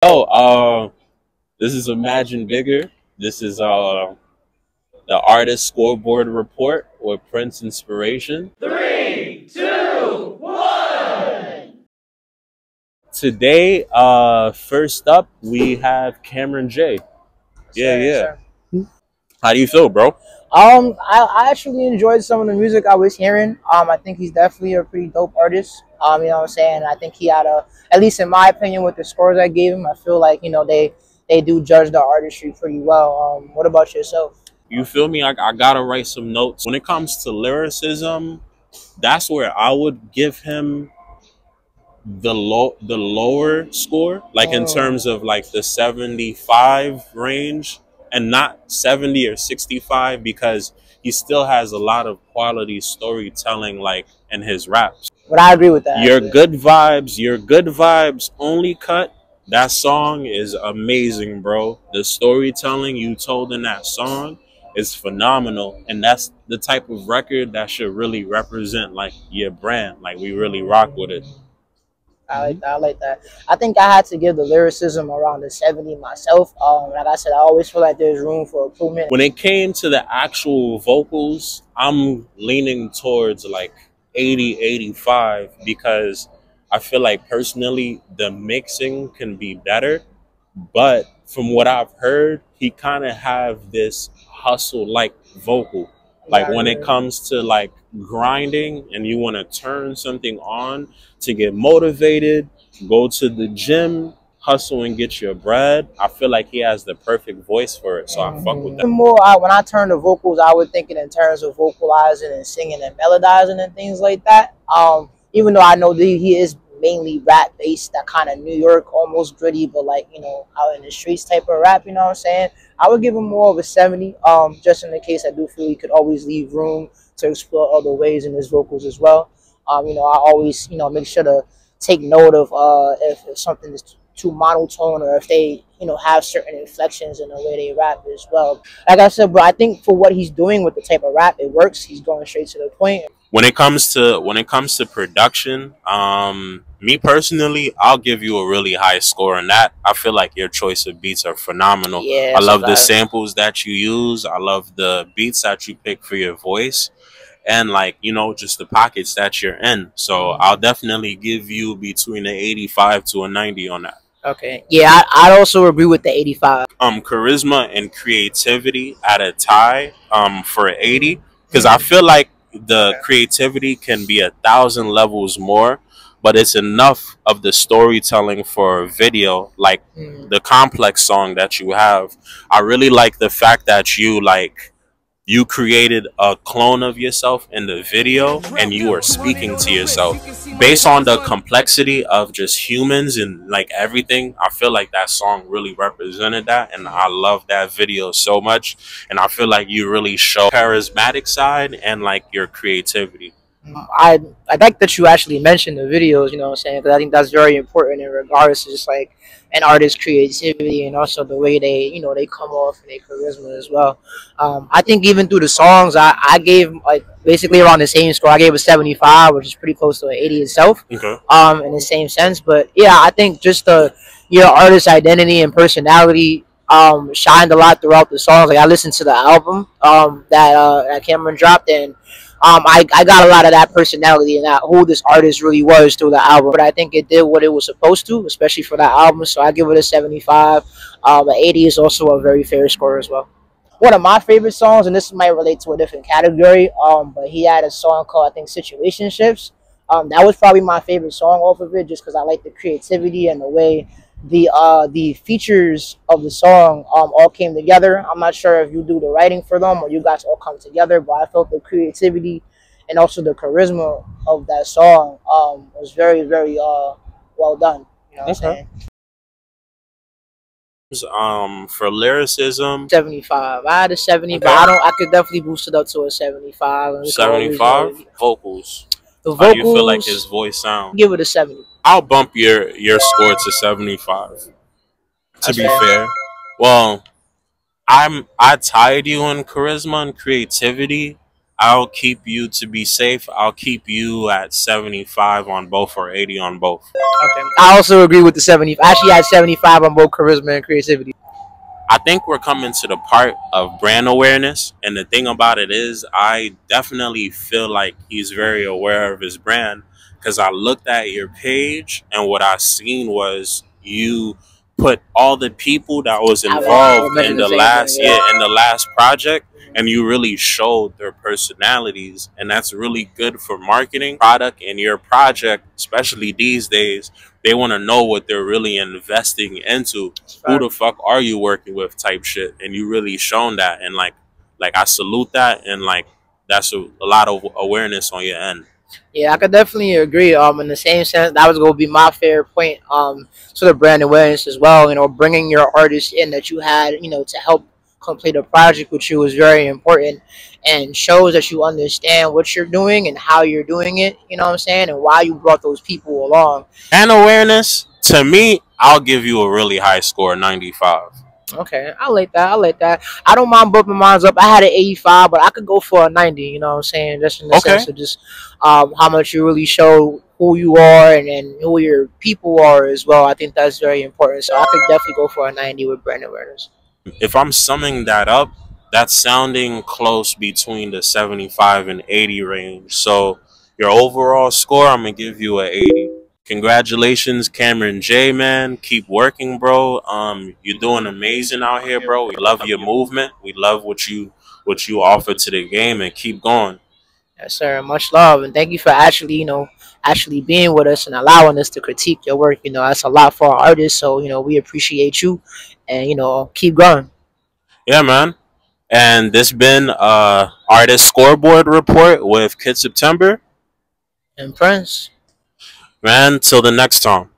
This is Imagine Bigger. This is the artist scoreboard report with Prince Inspiration. 3, 2, 1. Today, first up, we have Cameron J. Yeah. How do you feel, bro? I actually enjoyed some of the music I was hearing. I think he's definitely a pretty dope artist. You know what I'm saying? I think he had at least in my opinion, with the scores I gave him, I feel like, they do judge the artistry pretty well. What about yourself? You feel me? I gotta write some notes. When it comes to lyricism, that's where I would give him the lower score, like in terms of like the 75 range, and not 70 or 65, because he still has a lot of quality storytelling like in his raps. But I agree with that. Your Good Vibes only cut. That song is amazing, bro. The storytelling you told in that song is phenomenal, and that's the type of record that should really represent like your brand. Like, we really rock with it. I like that. I think I had to give the lyricism around the 70 myself. Like I said, I always feel like there's room for improvement. When it came to the actual vocals, I'm leaning towards like 80, 85, because I feel like personally the mixing can be better. But from what I've heard, he kind of have this hustle like vocal. Like when it comes to like grinding and you want to turn something on to get motivated, go to the gym, hustle and get your bread, I feel like he has the perfect voice for it. So I fuck with that. When I turn to vocals, I would think it in terms of vocalizing and singing and melodizing and things like that. Even though I know that he is mainly rap based, that kind of New York, almost gritty, but like, out in the streets type of rap, you know what I'm saying? I would give him more of a 70, just in the case I do feel he could always leave room to explore other ways in his vocals as well. I always, make sure to take note of if something is too monotone, or if they, have certain inflections in the way they rap as well. Like I said, but I think for what he's doing with the type of rap, it works. He's going straight to the point. When it comes to production, me personally, I'll give you a really high score on that. I feel like your choice of beats are phenomenal. Yeah, I love the samples that you use. I love the beats that you pick for your voice, and like, just the pockets that you're in. So I'll definitely give you between an 85 to a 90 on that. Okay. Yeah, I'd also agree with the 85. Charisma and creativity at a tie for an 80, because I feel like the creativity can be 1,000 levels more, but it's enough of the storytelling for a video, like the Complex song that you have. I really like the fact that you created a clone of yourself in the video, and you are speaking to yourself based on the complexity of just humans and like everything. I feel like that song really represented that, and I love that video so much. And I feel like you really show charismatic side and like your creativity. I like that you actually mentioned the videos, you know what I'm saying, because I think that's very important in regards to just like an artist's creativity, and also the way they, they come off and their charisma as well. I think even through the songs, I gave like basically around the same score. I gave a 75, which is pretty close to an 80 itself. Okay. In the same sense, but yeah, I think just your artist's identity and personality shined a lot throughout the songs. Like I listened to the album that Cameron dropped, and I got a lot of that personality and that who this artist really was through the album. But I think it did what it was supposed to, especially for that album. So I give it a 75. An 80 is also a very fair score as well. One of my favorite songs, and this might relate to a different category, but he had a song called, I think, Situationships. That was probably my favorite song off of it, just because I like the creativity and the way the features of the song all came together. I'm not sure if you do the writing for them or you guys all come together, but I felt the creativity and also the charisma of that song was very, very well done. You know what I'm saying? For lyricism, 75. I had a 70, okay, but I could definitely boost it up to a 75. 75 vocals. The vocals. How do you feel like his voice sound? Give it a 70. I'll bump your score to 75. To be fair, well, I tied you on charisma and creativity. I'll keep you to be safe. I'll keep you at 75 on both or 80 on both. Okay, I also agree with the 70. I actually had 75 on both charisma and creativity. I think we're coming to the part of brand awareness. And the thing about it is, I definitely feel like he's very aware of his brand because I looked at your page and what I seen was you put all the people that was I involved in mentioned the the same thing. last Yeah. in the last project, and you really showed their personalities, and that's really good for marketing product and your project, especially these days. They want to know what they're really investing into. Who the fuck are you working with type shit, and you really shown that, and like I salute that, and like that's a lot of awareness on your end. Yeah, I could definitely agree. In the same sense, that was going to be my fair point. To the brand awareness as well. You know, bringing your artist in that you had, you know, to help complete a project with you is very important, and shows that you understand what you're doing and how you're doing it. You know what I'm saying, and why you brought those people along. And awareness, to me, I'll give you a really high score, 95. Okay, I like that. I like that. I don't mind bumping mine up. I had an 85, but I could go for a 90. You know what I'm saying? Just in the Okay. sense of just how much you really show who you are, and who your people are as well. I think that's very important. So I could definitely go for a 90 with brand awareness. If I'm summing that up, that's sounding close between the 75 and 80 range. So your overall score, I'm gonna give you a 80. Congratulations, Cameron J, man. Keep working, bro. You're doing amazing out here, bro. We love your movement. We love what you offer to the game, and keep going. Yes, sir. Much love, and thank you for actually, actually being with us and allowing us to critique your work. You know, that's a lot for our artists. So we appreciate you, and keep going. Yeah, man. And this been artist scoreboard report with Kid September. And Prince. Man, till the next time.